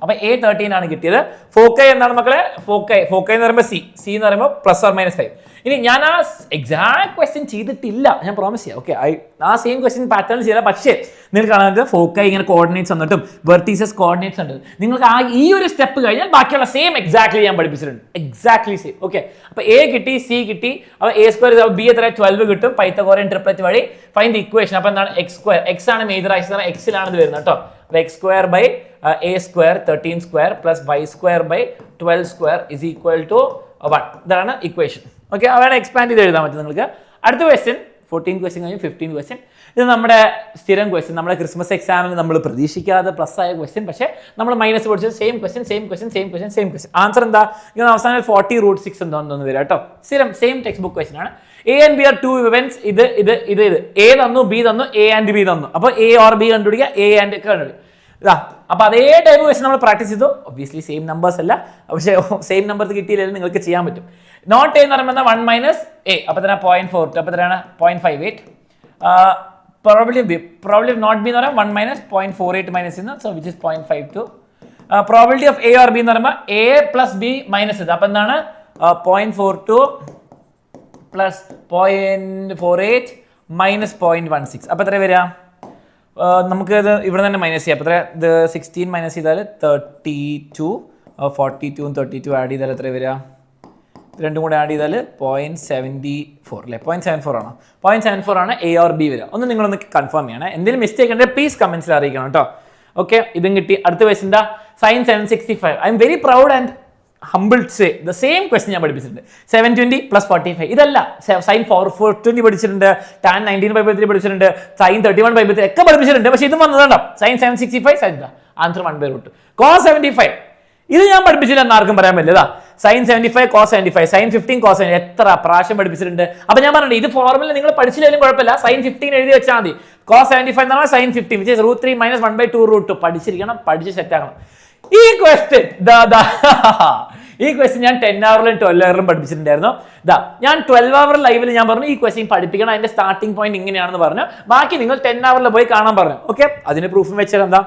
അപ്പൊ a 13 ആണ് കിട്ടിയത്. ഫോക്കൈ എന്താണ് മക്കളെ? ഫോക്കൈ എന്ന് പറയുമ്പോൾ c എന്ന് പറയുമ്പോൾ +or-5. ഇനി ഞാൻ ആ എക്സാക്ട് ക്വസ്റ്റ്യൻ ചെയ്തിട്ടില്ല, ഞാൻ പ്രോമിസ് ചെയ്യാം. ഓക്കെ, ആ സെയിം ക്വസ്റ്റ്യൻ പാറ്റേൺ ചെയ്യില്ല. പക്ഷേ നിങ്ങൾക്ക് കാണാൻ ഫോക്കൈ ഇങ്ങനെ കോർഡിനേറ്റ്സ് വന്നിട്ടും വെർട്ടീസസ് കോർഡിനേറ്റ്സ് ഉണ്ട്. നിങ്ങൾക്ക് ഈ ഒരു സ്റ്റെപ്പ് കഴിഞ്ഞാൽ ബാക്കിയുള്ള സെയിം എക്സാക്ട്ലി ഞാൻ പഠിപ്പിച്ചിട്ടുണ്ട്. Exactly same. ഓക്കെ, അപ്പൊ a കിട്ടി, c കിട്ടി. അപ്പൊ a², b എത്ര? 12 കിട്ടും. പൈത്തഗോറിയൻ ട്രിപ്ലറ്റ് വഴി ഫൈൻഡ് ദി ഇക്വേഷൻ. അപ്പൊ എന്താണ്? x². x ആണ് മേജർ ആക്സിസ്, x-ലാണ് ഇത് വരുന്നത് കേട്ടോ. x² / a² 13² + y² / 12² = 1. ഇതാണ് ഇക്വേഷൻ. ഓക്കെ, അവിടെ എക്സ്പാൻഡ് ചെയ്ത് എഴുതാൻ പറ്റും നിങ്ങൾക്ക്. അടുത്ത ക്വസ്റ്റ്യൻ 14 ക്വസ്റ്റ്യൻ കഴിഞ്ഞ് 15 ക്വസ്റ്റ്യൻ. ഇത് നമ്മുടെ സ്ഥിരം ക്വസ്റ്റ്യൻ, നമ്മുടെ ക്രിസ്മസ് എക്സാമിന് നമ്മൾ പ്രതീക്ഷിക്കാതെ പ്ലസ് ആയ ക്വസ്റ്റ്യൻ. പക്ഷേ നമ്മൾ മൈനസ് പഠിച്ചത് സെയിം ക്വസ്റ്റ്യൻ. ആൻസർ എന്താ? ഇങ്ങനെ അവസാനം 40√6 എന്തോന്ന് വരിക കേട്ടോ. സ്ഥിരം സെയിം ടെക്സ്റ്റ് ബുക്ക് ക്വസ്റ്റ്യൻ ആണ്. A and B are two events. ഇത് A തന്നു, B തന്നു, A and B തന്നു. അപ്പോൾ A or B കണ്ടുപിടിക്കുക, A and കണ്ടുപിടിക്കുക. ഇതാ, അപ്പൊ അതേ ടൈപ്പ് ക്വസ്റ്റ്യൻ നമ്മൾ പ്രാക്ടീസ് ചെയ്തു. ഒബ്വിയസ്ലി സെയിം നമ്പേഴ്സ് അല്ല, പക്ഷേ സെയിം നമ്പർ കിട്ടിയില്ലെങ്കിൽ നിങ്ങൾക്ക് ചെയ്യാൻ പറ്റും. നോട്ട് A എന്ന് പറയുമ്പോൾ 1 - A, അപ്പോൾ തന്നെ 0.42, അപ്പോൾ എത്രയാണ്? 0.58. Probability of not B എന്ന് പറയുമ്പോൾ 1 - 0.48 so which is 0.52. Probability of A or B എന്ന് പറയുമ്പോൾ A + B - ഇത്, അപ്പോൾ എന്താണ്? 0.42 + 0.48 - 0.16. അപ്പോൾ എത്ര വരിക? നമുക്ക് ഇത് ഇവിടെ തന്നെ മൈനസ് ചെയ്യാം. അപ്പോൾ എത്ര? ഇത് 16 മൈനസ് ചെയ്താൽ 32, 42 32 ആഡ് ചെയ്താൽ എത്ര വരിക? രണ്ടും കൂടെ ആഡ് ചെയ്താൽ 0.74 അല്ലേ? 0.74 ആണോ? 0.74 ആണ് A or B വരിക. ഒന്ന് നിങ്ങളൊന്ന് കൺഫേം ചെയ്യണേ. എന്തെങ്കിലും മിസ്റ്റേക്ക് ഉണ്ടെങ്കിൽ പ്ലീസ് കമന്റ്സിൽ അറിയിക്കണം കേട്ടോ. ഓക്കെ, ഇതും കിട്ടി. അടുത്ത ക്വസ്റ്റ്യൻ എന്താ? Sign 765. I'm very proud and humble to say the same question ഞാൻ പഠിപ്പിച്ചിട്ടുണ്ട്. 720 + 45 ഇതല്ല. സൈൻ 420 പഠിച്ചിട്ടുണ്ട്, tan 19/3 പഠിച്ചിട്ടുണ്ട്, സൈൻ 31/3 ഒക്കെ പഠിപ്പിച്ചിട്ടുണ്ട്. പക്ഷേ ഇതും വന്നതുണ്ടോ? Sine 765 sine answer 1/√. cos 75 ഇത് ഞാൻ പഠിപ്പിച്ചില്ല എന്ന് ആർക്കും പറയാൻ പറ്റില്ല. സൈൻ 75 cos 75, സൈൻ 15 cos 75 എത്ര പ്രാവശ്യം പഠിപ്പിച്ചിട്ടുണ്ട്. അപ്പൊ ഞാൻ പറഞ്ഞിട്ടുണ്ട് ഇത് ഫോർമുല നിങ്ങൾ പഠിച്ചില്ലെങ്കിലും കുഴപ്പമില്ല, സൈൻ 15 എഴുതി വെച്ചാൽ മതി. cos 75 എന്ന് പറഞ്ഞാൽ സൈൻ 15 which is √3 - 1/2 പഠിച്ചിരിക്കണം, പഠിച്ച് സെറ്റ് ആക്കണം. ഈ ക്വസ്റ്റ്യൻ ഈ ക്വസ്റ്റ്യൻ ഞാൻ 10 ഹവറിലും 12 ഹവറിലും പഠിപ്പിച്ചിട്ടുണ്ടായിരുന്നു. ഞാൻ 12 ഹവർ ലൈവിൽ ഞാൻ പറഞ്ഞു ഈ ക്വസ്റ്റ്യൻ പഠിപ്പിക്കണം, അതിന്റെ സ്റ്റാർട്ടിംഗ് പോയിന്റ് ഇങ്ങനെയാണെന്ന് പറഞ്ഞു. ബാക്കി നിങ്ങൾ 10 ഹവറിൽ പോയി കാണാൻ പറഞ്ഞു. ഓക്കെ, അതിന് പ്രൂഫും വെച്ചാൽ എന്താ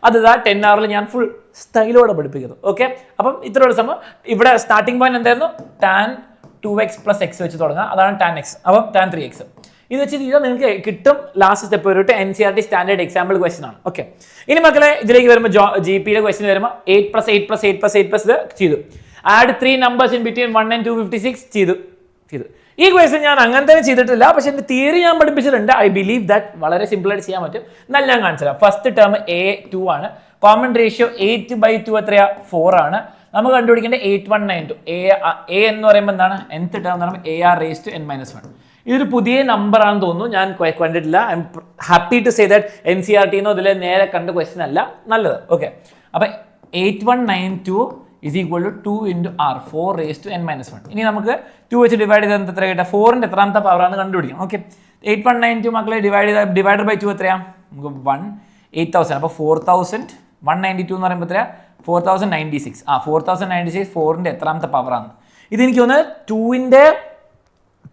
അത് 10 ഹവറിൽ ഞാൻ ഫുൾ സ്റ്റൈലോടെ പഠിപ്പിക്കുന്നു. ഓക്കെ, അപ്പം ഇത്രയുള്ള സമയം ഇവിടെ സ്റ്റാർട്ടിംഗ് പോയിന്റ് എന്തായിരുന്നു? tan 2x + x വെച്ച് തുടങ്ങുക, അതാണ് tan x. അപ്പം tan 3x ഇത് വെച്ചിട്ട് ഇത് നിങ്ങൾക്ക് കിട്ടും. ലാസ്റ്റ് സ്റ്റെപ്പ് വരട്ടെ NCERT സ്റ്റാൻഡേർഡ് എക്സാമ്പിൾ ക്വസ്റ്റൻ ആണ്. ഓക്കെ, ഇനി മക്കളെ ഇതിലേക്ക് വരുമ്പോൾ GP ക്വസ്റ്റൻ വരുമ്പോൾ 8 + 8 + 8 + 8 ഇത് ചെയ്തു. Add 3 numbers in between 1 and 256 ചെയ്തു. ഈ ക്വസ്റ്റൻ ഞാൻ അങ്ങനെ തന്നെ ചെയ്തിട്ടില്ല, പക്ഷെ എൻ്റെ തിയറി ഞാൻ പഠിപ്പിച്ചിട്ടുണ്ട്. ഐ ബിലീവ് ദാറ്റ് വളരെ സിമ്പിൾ ആയിട്ട് ചെയ്യാൻ പറ്റും. നല്ല ഞാൻ കാണിച്ചുതരാം. ഫസ്റ്റ് ടേം A2 ആണ്. കോമൺ റേഷ്യോ 8/2 എത്രയാ? 4 ആണ്. നമുക്ക് കണ്ടുപിടിക്കേണ്ട 8192. A എന്ന് പറയുമ്പോൾ എന്താണ്? nth ടേം എന്ന് പറയുമ്പോൾ AR⁻n-1. ഇതൊരു പുതിയ നമ്പർ ആണെന്ന് തോന്നുന്നു, ഞാൻ കണ്ടിട്ടില്ല. I'm happy to say that NCERT ഇതിൽ നേരെ കണ്ട ക്വസ്റ്റൻ അല്ല, നല്ലത്. ഓക്കെ, അപ്പൊ 8192 is equal to 2 into R, 4⁻n-1. ഇനി നമുക്ക് 2 വെച്ച് ഡിവൈഡ് ചെയ്ത് എത്ര കിട്ടുക? 4ന്റെ എത്രാമത്തെ പവർ ആണ് കണ്ടുപിടിക്കണം. ഓക്കെ, 8192 മക്കളെ ഡിവൈഡഡ് ബൈ 2 എത്രയാ? നമുക്ക് 8000. അപ്പോൾ 4192 എന്ന് പറയുമ്പോൾ എത്രയാ? 4096. 4096 4ന്റെ എത്രാമത്തെ പവർ ആണ്? ഇതെനിക്ക് തോന്നുന്നത് 2ന്റെ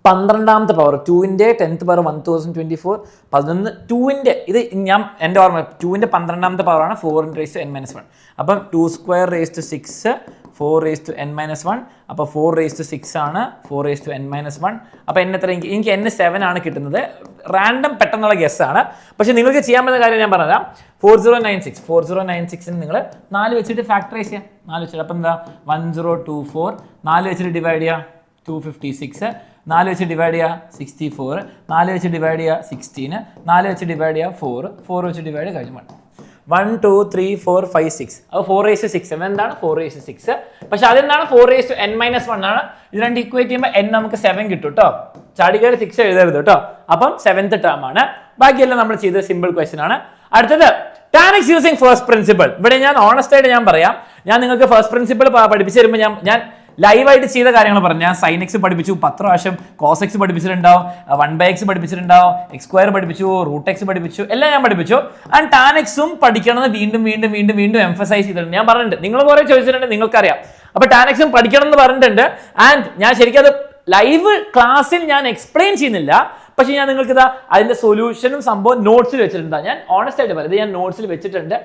12ാമത്തെ പവർ, 2ന്റെ 10th പവർ 1024, 11 2ന്റെ ഇത് ഞാൻ എൻ്റെ ഓർമ്മ 2ന്റെ 12ാമത്തെ പവറാണ് 4⁻n-1. അപ്പം 2² 4⁻n-1. അപ്പോൾ 4⁻6 ആണ് 4⁻n-1. അപ്പോൾ എത്ര? എനിക്ക് n7 ആണ് കിട്ടുന്നത്. റാൻഡം പെട്ടെന്നുള്ള ഗസ് ആണ്, പക്ഷെ നിങ്ങൾക്ക് ചെയ്യാൻ പറ്റുന്ന കാര്യം ഞാൻ പറഞ്ഞുതരാം. 4096 നിങ്ങൾ 4 വെച്ചിട്ട് ഫാക്ടറൈസ് ചെയ്യാം. 4 വെച്ചിട്ട് അപ്പം എന്താ? 1024. 4 വെച്ചിട്ട് ഡിവൈഡ് ചെയ്യുക 256. 4 വെച്ച് ഡിവൈഡ് ചെയ്യുക 64. 4 വെച്ച് ഡിവൈഡ് ചെയ്യുക 16. 4 വെച്ച് ഡിവൈഡ് ചെയ്യുക 4 വെച്ച് ഡിവൈഡ് കഴിഞ്ഞു 1 2 3 4 5 6. അപ്പോൾ 4⁻6 എന്താണ്? 4⁻6. പക്ഷെ അതെന്താണ്? 4⁻n-1 ആണ്. ഇത് രണ്ട് ഇക്വേറ്റ് ചെയ്യുമ്പോൾ n നമുക്ക് 7 കിട്ടും കേട്ടോ. ചാടിക്കയറി 6 എഴുതരുത് കേട്ടോ. അപ്പം 7th ടേം ആണ്. ബാക്കിയെല്ലാം നമ്മൾ ചെയ്ത സിമ്പിൾ ക്വസ്റ്റൻ ആണ്. അടുത്തത് tan x using first principle. ഇവിടെ ഞാൻ ഓണസ്റ്റ് ആയിട്ട് ഞാൻ പറയാം, ഞാൻ നിങ്ങൾക്ക് ഫസ്റ്റ് പ്രിൻസിപ്പിൾ പഠിപ്പിച്ചു തരുമ്പോൾ ഞാൻ ലൈവായിട്ട് ചെയ്ത കാര്യങ്ങൾ പറഞ്ഞു. ഞാൻ sin x പഠിപ്പിച്ചു 10 പ്രാവശ്യം, cos x പഠിപ്പിച്ചിട്ടുണ്ടാവും, 1/x പഠിപ്പിച്ചിട്ടുണ്ടാവും, x² പഠിപ്പിച്ചു, √x പഠിപ്പിച്ചു, എല്ലാം ഞാൻ പഠിപ്പിച്ചു. ആൻഡ് tan x ഉം പഠിക്കണമെന്ന് വീണ്ടും എംഫസൈസ് ചെയ്തിട്ടുണ്ട്. ഞാൻ പറഞ്ഞിട്ടുണ്ട്, നിങ്ങൾ കുറെ ചോദിച്ചിട്ടുണ്ട്, നിങ്ങൾക്കറിയാം. അപ്പൊ tan x ഉം പഠിക്കണം എന്ന് പറഞ്ഞിട്ടുണ്ട്. ആൻഡ് ഞാൻ ശരിക്കും അത് ലൈവ് ക്ലാസ്സിൽ ഞാൻ എക്സ്പ്ലെയിൻ ചെയ്യുന്നില്ല, പക്ഷെ ഞാൻ നിങ്ങൾക്ക് അതിന്റെ സൊല്യൂഷനും സംഭവം നോട്ട്സിൽ വെച്ചിട്ടുണ്ട്. ഞാൻ ഓണസ്റ്റ് ആയിട്ട് പറയാം, ഇത് ഞാൻ നോട്ട്സിൽ വെച്ചിട്ടുണ്ട്.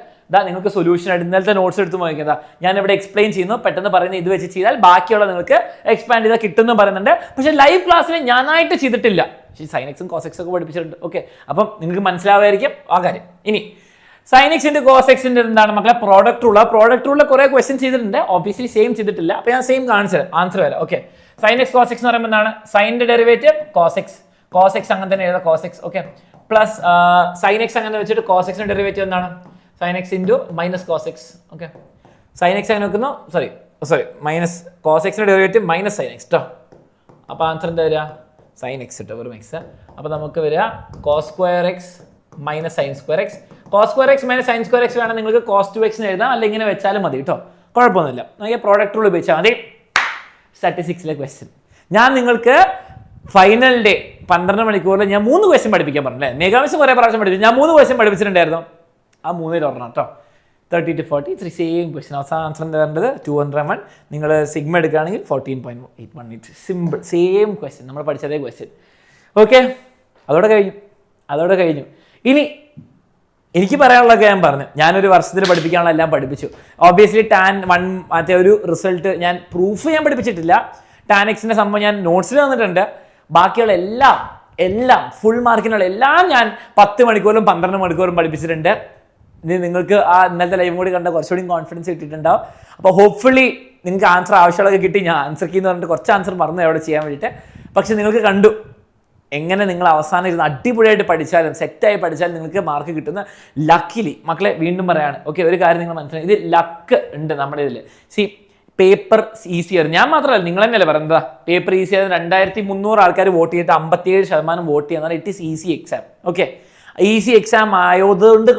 നിങ്ങൾക്ക് സൊല്യൂഷൻ ആയിട്ട് ഇന്നലത്തെ നോട്ട്സ് എടുത്ത് നോക്കിയതാ. ഞാൻ ഇവിടെ എക്സ്പ്ലെയിൻ ചെയ്യുന്നു, പെട്ടെന്ന് പറയുന്നത് ഇത് വെച്ച് ചെയ്താൽ ബാക്കിയുള്ള നിങ്ങൾക്ക് എക്സ്പാൻഡ് ചെയ്താൽ കിട്ടുമെന്ന് പറയുന്നുണ്ട്. പക്ഷെ ലൈവ് ക്ലാസ്സിൽ ഞാനായിട്ട് ചെയ്തിട്ടില്ല. പക്ഷേ sin x ഉം cos x ഒക്കെ പഠിപ്പിച്ചിട്ടുണ്ട്. ഓക്കെ, അപ്പം നിങ്ങൾക്ക് മനസ്സിലാവായിരിക്കും ആ കാര്യം. ഇനി sin x ന്റെ cos x ന്റെ എന്താണ് മക്കളെ? പ്രോഡക്റ്റ് റൂളിൽ കുറെ ക്വസ്റ്റ്യൻ ചെയ്തിട്ടുണ്ട്. ഒബ്വിയസ്ലി സെയിം ചെയ്തിട്ടില്ല. അപ്പൊ ഞാൻ സെയിം കാണിച്ചു തരാം, ആൻസർ വരാം. Okay, sin x cos x എന്ന് പറയുമ്പോൾ എന്താണ്? സൈൻ്റെ ഡെറിവേറ്റീവ് cos x അങ്ങനെ തന്നെ എഴുതാം, cos x. Okay, plus sin x അങ്ങനെ വെച്ചിട്ട് cos x ന്റെ ഡെറിവേറ്റീവ് എന്താണ്? sin x into minus cos x. Okay, sin x അങ്ങനെ വെക്കുന്നു, സോറി മൈനസ് cos x ന്റെ ഡെറിവേറ്റീവ് മൈനസ് sin x ട്ടോ. അപ്പോൾ ആൻസർ എന്താ വരിക? sin x ട്ടോ, വെറും x. അപ്പോൾ നമുക്ക് വരിക cos² x minus sin² x. cos² x minus sin² x വേണം നിങ്ങൾക്ക് cos 2x എന്ന് എഴുതാം, അല്ലെങ്കിൽ ഇങ്ങനെ വെച്ചാലും മതി കേട്ടോ, കുഴപ്പമൊന്നുമില്ല. നമുക്ക് പ്രോഡക്റ്റ് റൂൾ ഉപയോഗിച്ചാൽ മതി. സ്റ്റാറ്റിസ്റ്റിക്സിലെ ക്വസ്റ്റ്യൻ ഞാൻ നിങ്ങൾക്ക് ഫൈനൽ ഡേ 12 മണിക്കൂറിൽ ഞാൻ 3 ക്വസ്റ്റ്യൻ പഠിപ്പിക്കാൻ പറഞ്ഞില്ലേ? മെഗാമിസ് കുറേ പ്രാവശ്യം പഠിപ്പിച്ചു. ഞാൻ 3 ക്വസ്റ്റ്യൻ പഠിപ്പിച്ചിട്ടുണ്ടായിരുന്നു. ആ 3-ൽ ഒരെണ്ണം കേട്ടോ. 30 to 40 ഇത്ര സെയിം ക്വസ്റ്റ്യൻ. അവസാന ആൻസർ എന്താ വരേണ്ടത്? 201. നിങ്ങൾ സിഗ്മ എടുക്കുകയാണെങ്കിൽ 14.818. സിമ്പിൾ സെയിം ക്വസ്റ്റ്യൻ, നമ്മൾ പഠിച്ചതേ ക്വസ്റ്റ്യൻ. ഓക്കെ, അതോടെ കഴിഞ്ഞു. ഇനി എനിക്ക് പറയാനുള്ളതൊക്കെ ഞാൻ പറഞ്ഞു. ഞാനൊരു വർഷത്തിൽ പഠിപ്പിക്കാനുള്ള എല്ലാം പഠിപ്പിച്ചു. ഓബ്വിയസ്ലി tan 1 മറ്റേ ഒരു റിസൾട്ട് ഞാൻ പ്രൂഫ് ഞാൻ പഠിപ്പിച്ചിട്ടില്ല. tan x ന്റെ സംഭവം ഞാൻ നോട്ട്സിൽ തന്നിട്ടുണ്ട്. ബാക്കിയുള്ള എല്ലാം ഫുൾ മാർക്കിനുള്ള എല്ലാം ഞാൻ 10 മണിക്കൂറും 12 മണിക്കൂറും പഠിപ്പിച്ചിട്ടുണ്ട്. ഇനി നിങ്ങൾക്ക് ആ ഇന്നലത്തെ ലൈവും കൂടി കണ്ട കുറച്ചുകൂടി കോൺഫിഡൻസ് കിട്ടിയിട്ടുണ്ടാവും. അപ്പോൾ ഹോപ്പ്ഫുള്ളി നിങ്ങൾക്ക് ആൻസർ ആവശ്യമുള്ളതൊക്കെ കിട്ടി. ഞാൻ ആൻസർ കീ എന്ന് പറഞ്ഞിട്ട് കുറച്ച് ആൻസർ മറന്നു അവിടെ ചെയ്യാൻ വേണ്ടിയിട്ട്. പക്ഷെ നിങ്ങൾക്ക് കണ്ടു എങ്ങനെ നിങ്ങൾ അവസാനം ഇരുന്ന് അടിപൊളിയായിട്ട് പഠിച്ചാലും സെറ്റായി പഠിച്ചാലും നിങ്ങൾക്ക് മാർക്ക് കിട്ടുന്ന. ലക്കിലി മക്കളെ വീണ്ടും പറയാണ്, ഓക്കെ, ഒരു കാര്യം നിങ്ങൾ മനസ്സിലായി, ഇത് ലക്ക് ഉണ്ട് നമ്മുടെ ഇതിൽ. പേപ്പർ ഈസിയർ, ഞാൻ മാത്രമല്ല നിങ്ങൾ തന്നെയല്ലേ പറയുന്നത് പേപ്പർ ഈസിയർ. 2300 ആൾക്കാർ വോട്ട് ചെയ്തിട്ട് 57% വോട്ട് ചെയ്യുന്നതാണ്. It is easy exam. Okay, easy exam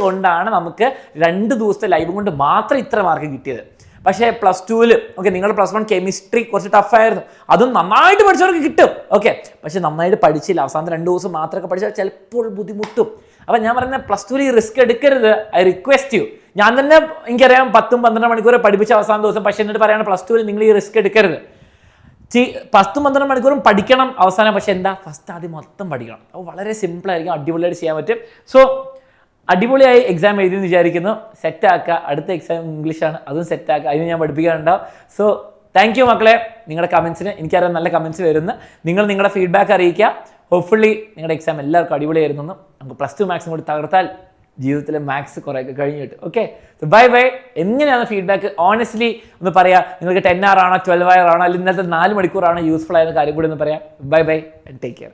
കൊണ്ടാണ് നമുക്ക് 2 ദിവസത്തെ ലൈവും കൊണ്ട് മാത്രം ഇത്ര മാർക്ക് കിട്ടിയത്. പക്ഷേ +2-ൽ ഓക്കെ, നിങ്ങൾ +1 കെമിസ്ട്രി കുറച്ച് ടഫായിരുന്നു, അതും നന്നായിട്ട് പഠിച്ചവർക്ക് കിട്ടും. ഓക്കെ, പക്ഷെ നന്നായിട്ട് പഠിച്ചില്ല, അവസാനത്തെ 2 ദിവസം മാത്രമൊക്കെ പഠിച്ചാൽ ചിലപ്പോൾ ബുദ്ധിമുട്ടും. അപ്പം ഞാൻ പറയുന്നത് +2-ൽ ഈ റിസ്ക് എടുക്കരുത്. I request U. ഞാൻ തന്നെ എനിക്കറിയാം 10-12 മണിക്കൂർ പഠിപ്പിച്ച അവസാന ദിവസം, പക്ഷേ എന്നിട്ട് പറയാണ് +2-ൽ നിങ്ങൾ ഈ റിസ്ക് എടുക്കരുത്. 10-12 മണിക്കൂറും പഠിക്കണം അവസാനം, പക്ഷെ എന്താ ഫസ്റ്റ് ആദ്യം മൊത്തം പഠിക്കണം. അപ്പോൾ വളരെ സിമ്പിളായിരിക്കും, അടിപൊളിയായിട്ട് ചെയ്യാൻ പറ്റും. സോ അടിപൊളിയായി എക്സാം എഴുതിയെന്ന് വിചാരിക്കുന്നു. സെറ്റാക്കുക. അടുത്ത എക്സാം ഇംഗ്ലീഷാണ്, അതും സെറ്റാക്കുക. അതിന് ഞാൻ പഠിപ്പിക്കാനുണ്ടാവും. സോ താങ്ക് യു മക്കളെ, നിങ്ങളുടെ കമൻസിന്. എനിക്കറിയാം നല്ല കമൻസ് വരുന്നു. നിങ്ങൾ നിങ്ങളുടെ ഫീഡ്ബാക്ക് അറിയിക്കുക. ഹോപ്പ്ഫുള്ളി നിങ്ങളുടെ എക്സാം എല്ലാവർക്കും അടിപൊളിയായിരുന്നു. നമുക്ക് +2 മാത്സും കൂടി തകർത്താൽ ജീവിതത്തിലെ മാത്സ് കുറേയൊക്കെ കഴിഞ്ഞു കിട്ടും. Okay, bye. എങ്ങനെയാണ് ഫീഡ്ബാക്ക് ഓണസ്റ്റ്ലി ഒന്ന് പറയാം. നിങ്ങൾക്ക് 10 hour ആണോ 12 hour ആണോ, അല്ലെങ്കിൽ ഇന്നത്തെ 4 മണിക്കൂറാണോ യൂസ്ഫുൾ ആയിരുന്ന കാര്യം കൂടി ഒന്ന് പറയാം. Bye and take care.